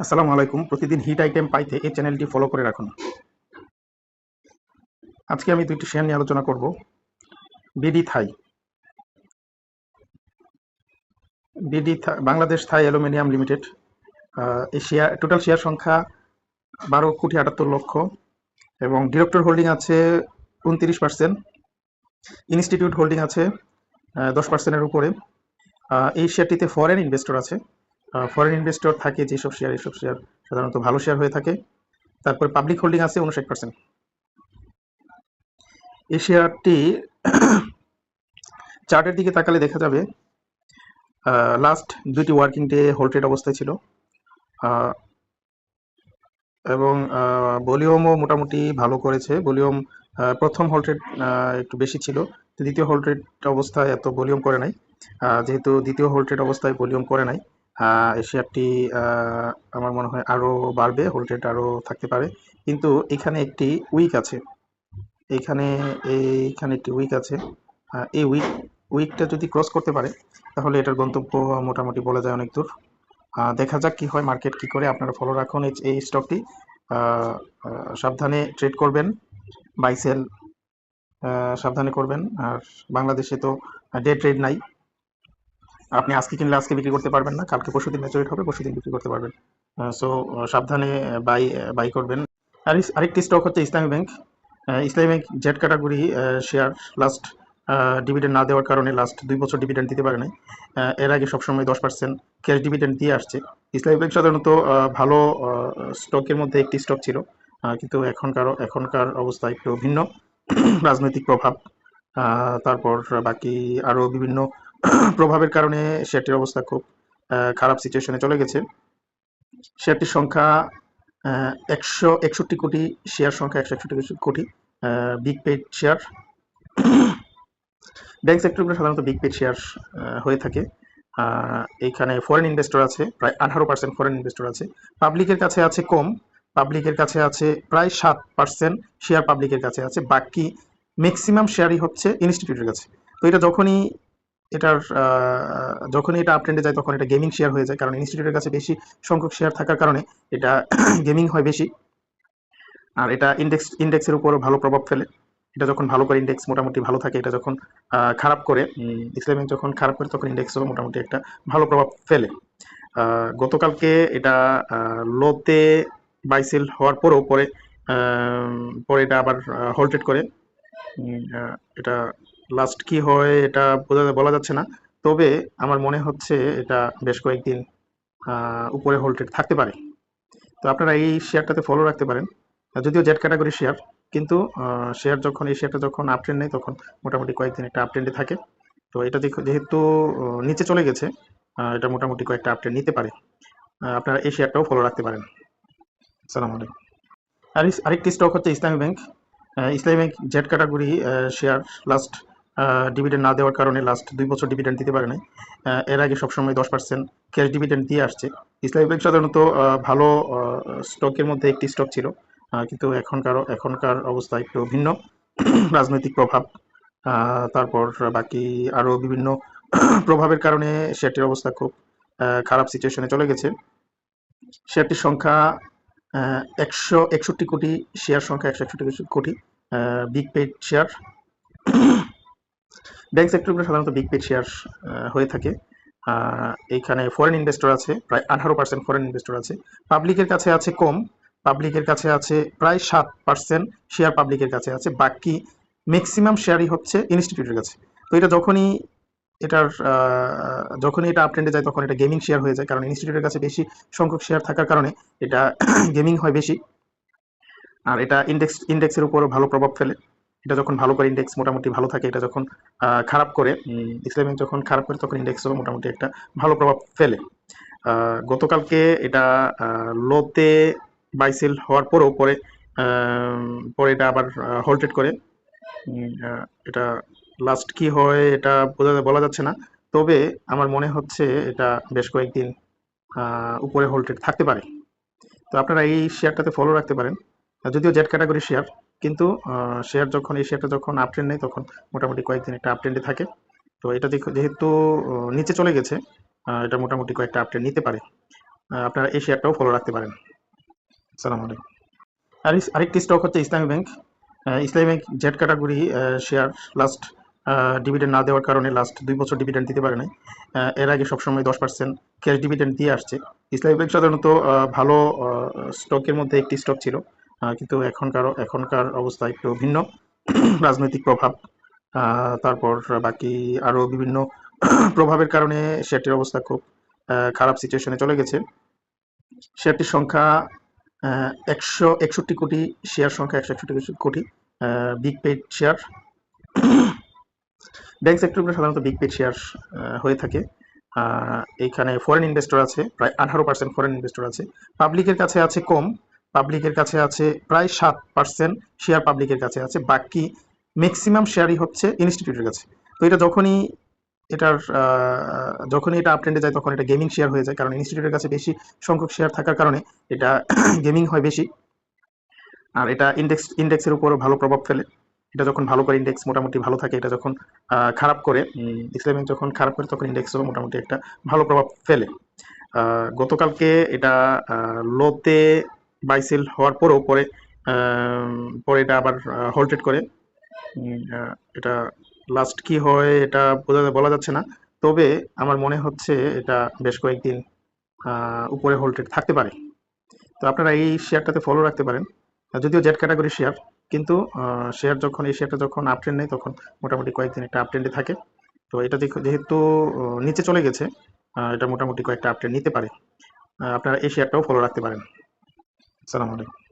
আসসালামু আলাইকুম। প্রতিদিন হিট আইটেম পাইতে এই চ্যানেলটি ফলো করে রাখুন। আজকে আমি দুইটি শেয়ার নিয়ে আলোচনা করব। বিডি থাই, বাংলাদেশ থাই অ্যালুমিনিয়াম লিমিটেড। এই শেয়ার টোটাল শেয়ার সংখ্যা 12,78,00,000 এবং ডিরেক্টর হোল্ডিং আছে 29%, ইনস্টিটিউট হোল্ডিং আছে 10%-এর উপরে। এই শেয়ারটিতে ফরেন ইনভেস্টর আছে। ফরেন ইনভেস্টর থাকে যেসব শেয়ার, এইসব শেয়ার সাধারণত ভালো শেয়ার হয়ে থাকে। তারপরে পাবলিক হোল্ডিং আছে 59%। এই শেয়ারটি চার্টের দিকে তাকালে দেখা যাবে লাস্ট দুইটি ওয়ার্কিং ডে হোল্ড রেট অবস্থায় ছিল এবং ভলিউমও মোটামুটি ভালো করেছে। ভলিউম প্রথম হোল্ড রেট একটু বেশি ছিল, দ্বিতীয় হোল্ড রেট অবস্থায় এত ভলিউম করে নাই। যেহেতু দ্বিতীয় হোল্ড রেট অবস্থায় ভলিউম করে নাই, এই শেয়ারটি আমার মনে হয় আরও বাড়বে, হোল্ড রেট আরও থাকতে পারে। কিন্তু এখানে একটি উইক আছে, এইখানে এইখানে একটি উইক আছে। এই উইকটা যদি ক্রস করতে পারে তাহলে এটার গন্তব্য মোটামুটি বলা যায় অনেক দূর। দেখা যাক কি হয়, মার্কেট কি করে। আপনারা ফলো রাখুন এই স্টকটি, সাবধানে ট্রেড করবেন, বাই সেল সাবধানে করবেন। আর বাংলাদেশে তো ডে ট্রেড নাই, আপনি আজকে কিনলে আজকে বিক্রি করতে পারবেন না, কালকে পরশুদিন ম্যাচুরিটি হবে, পরশুদিন বিক্রি করতে পারবেন। সো সাবধানে বাই করবেন। আরেকটি স্টক হচ্ছে ইসলামী ব্যাংক। ইসলামী bank Z category share. Last dividend না দেওয়ার কারণে লাস্ট 2 বছর ডিভিডেন্ড দিতে পারে নাই। এর আগে সবসময় 10% ক্যাশ ডিভিডেন্ড দিয়ে আসছে। ইসলামী ব্যাংক সাধারণত ভালো স্টকের মধ্যে একটি স্টক ছিল, কিন্তু এখনকার অবস্থা একটু ভিন্ন। রাজনৈতিক প্রভাব, তারপর বাকি আরও বিভিন্ন প্রভাবের কারণে শেয়ারটির অবস্থা খুব খারাপ সিচুয়েশনে চলে গেছে। শেয়ারটির সংখ্যা 161 কোটি, শেয়ার সংখ্যা 161 কোটি, বিগ পেড শেয়ার। ব্যাংক সেক্টরগুলো সাধারণত বিগ পেড শেয়ার হয়ে থাকে। এইখানে ফরেন ইনভেস্টর আছে প্রায় 18% ফরেন ইনভেস্টর আছে। পাবলিকের কাছে আছে কম, পাবলিকের কাছে আছে প্রায় 7% শেয়ার পাবলিকের কাছে আছে, বাকি ম্যাক্সিমাম শেয়ারই হচ্ছে ইনস্টিটিউটের কাছে। তো এটা যখনই এটা আপ ট্রেন্ডে যায় তখন এটা গেমিং শেয়ার হয়ে যায়, কারণ ইনস্টিটিউটের কাছে বেশি সংখ্যক শেয়ার থাকার কারণে এটা গেমিং হয় বেশি। আর এটা ইন্ডেক্সের উপরও ভালো প্রভাব ফেলে। এটা যখন ভালো করে ইন্ডেক্স মোটামুটি ভালো থাকে, এটা যখন খারাপ করে, ইসলামিক যখন খারাপ করে তখন ইন্ডেক্সও মোটামুটি একটা ভালো প্রভাব ফেলে। গতকালকে এটা লোতে বাই সেল হওয়ার পরেও পরে এটা আবার হোল্ড রেট করে। এটা লাস্ট কি হয় এটা বলা যাচ্ছে না, তবে আমার মনে হচ্ছে এটা বেশ কয়েকদিন উপরে হোল্ড রেট থাকতে পারে। তো আপনারা এই শেয়ারটাতে ফলো রাখতে পারেন, যদিও জেড ক্যাটাগরি শেয়ার, কিন্তু এই শেয়ারটা যখন আপ ট্রেন্ড নেই তখন মোটামুটি কয়েকদিন একটা আপ ট্রেন্ডে থাকে। তো এটা যেহেতু নিচে চলে গেছে, এটা মোটামুটি কয়েকটা আপ ট্রেন্ড নিতে পারে। আপনারা এই শেয়ারটাও ফলো রাখতে পারেন। আসসালামু আলাইকুম। আরেকটি স্টক হচ্ছে ইসলামী ব্যাংক। ইসলামী bank Z category share. Last dividend না দেওয়ার কারণে লাস্ট 2 বছর ডিভিডেন্ড দিতে পারে নাই। এর আগে সবসময় 10% ক্যাশ ডিভিডেন্ড দিয়ে আসছে। ইসলামী ব্যাংক সাধারণত ভালো স্টকের মধ্যে একটি স্টক ছিল, কিন্তু এখনকার অবস্থা একটু ভিন্ন। রাজনৈতিক প্রভাব, তারপর বাকি আরও বিভিন্ন প্রভাবের কারণে শেয়ারটির অবস্থা খুব খারাপ সিচুয়েশনে চলে গেছে। শেয়ারটির সংখ্যা 161 কোটি, শেয়ার সংখ্যা 161 কোটি, বিগ পেড শেয়ার। ব্যাংক সেক্টরগুলো সাধারণত বিগ পেড শেয়ার হয়ে থাকে। এইখানে ফরেন ইনভেস্টর আছে প্রায় 18% ফরেন ইনভেস্টর আছে। পাবলিকের কাছে আছে কম, পাবলিকের কাছে আছে প্রায় 7% শেয়ার পাবলিকের কাছে আছে, বাকি ম্যাক্সিমাম শেয়ারই হচ্ছে ইনস্টিটিউটের কাছে। তো এটা যখনই এটা আপ ট্রেন্ডে যায় তখন এটা গেমিং শেয়ার হয়ে যায়, কারণ ইনস্টিটিউটের কাছে বেশি সংখ্যক শেয়ার থাকার কারণে এটা গেমিং হয় বেশি। আর এটা ইন্ডেক্সের উপরও ভালো প্রভাব ফেলে। এটা যখন ভালো করে ইন্ডেক্স মোটামুটি ভালো থাকে, এটা যখন খারাপ করে, ইসলামিক যখন খারাপ করে তখন ইন্ডেক্সও মোটামুটি একটা ভালো প্রভাব ফেলে। গতকালকে এটা লোতে বাই সেল হওয়ার পরেও পরে এটা আবার হোল্ড রেট করে। এটা লাস্ট কি হয় এটা বলা যাচ্ছে না, তবে আমার মনে হচ্ছে এটা বেশ কয়েকদিন উপরে হোল্ড রেট থাকতে পারে। তো আপনারা এই শেয়ারটাতে ফলো রাখতে পারেন, যদিও জেড ক্যাটাগরি শেয়ার, কিন্তু এই শেয়ারটা যখন আপ ট্রেন্ড নেই তখন মোটামুটি কয়েকদিন একটা আপ ট্রেন্ডে থাকে। তো এটা যেহেতু নিচে চলে গেছে, এটা মোটামুটি কয়েকটা আপ ট্রেন্ড নিতে পারে। আপনারা এই শেয়ারটাও ফলো রাখতে পারেন। আসসালামু আলাইকুম। আরেকটি স্টক হচ্ছে ইসলামী ব্যাংক। ইসলামী bank Z category share last dividend না দেওয়ার কারণে লাস্ট 2 বছর ডিভিডেন্ড দিতে পারে নাই। এর আগে সবসময় 10% ক্যাশ ডিভিডেন্ড দিয়ে আসছে। ইসলামী ব্যাংক সাধারণত ভালো স্টকের মধ্যে একটি স্টক ছিল, কিন্তু এখনকার অবস্থা একটু ভিন্ন। রাজনৈতিক প্রভাব, তারপর বাকি আরও বিভিন্ন প্রভাবের কারণে শেয়ারটির অবস্থা খুব খারাপ সিচুয়েশনে চলে গেছে। শেয়ারটির সংখ্যা 161 কোটি, শেয়ার সংখ্যা 161 কোটি, বিগ পেইড শেয়ার। ব্যাংক সেক্টরগুলো সাধারণত বিগ পেইড শেয়ার হয়ে থাকে। এইখানে ফরেন ইনভেস্টর আছে, প্রায় 18% ফরেন ইনভেস্টর আছে। পাবলিকের কাছে আছে কম, পাবলিকের কাছে আছে প্রায় 7% শেয়ার পাবলিকের কাছে আছে, বাকি ম্যাক্সিমাম শেয়ারই হচ্ছে ইনস্টিটিউটের কাছে। তো এটা যখনই এটা আপ ট্রেন্ডে যায় তখন এটা গেমিং শেয়ার হয়ে যায়, কারণ ইনস্টিটিউটের কাছে বেশি সংখ্যক শেয়ার থাকার কারণে এটা গেমিং হয় বেশি। আর এটা ইন্ডেক্সের উপরও ভালো প্রভাব ফেলে। এটা যখন ভালো করে ইন্ডেক্স মোটামুটি ভালো থাকে, এটা যখন খারাপ করে ইসলামী ব্যাংক যখন খারাপ করে তখন ইন্ডেক্সও মোটামুটি একটা ভালো প্রভাব ফেলে। গতকালকে এটা লোতে বাই সেল হওয়ার পরেও পরে এটা আবার হোল্টেড করে। এটা লাস্ট কি হয় এটা বলা যাচ্ছে না, তবে আমার মনে হচ্ছে এটা বেশ কয়েকদিন উপরে হোল্টেড থাকতে পারে। তো আপনারা এই শেয়ারটাতে ফলো রাখতে পারেন, যদিও জেড ক্যাটাগরি শেয়ার, কিন্তু এই শেয়ারটা যখন আপ ট্রেন্ড নেই তখন মোটামুটি কয়েকদিন একটা আপ ট্রেন্ডে থাকে। তো এটা যেহেতু নিচে চলে গেছে, এটা মোটামুটি কয়েকটা আপ ট্রেন্ড নিতে পারে। আপনারা এই শেয়ারটাও ফলো রাখতে পারেন। আসসালামু আলাইকুম।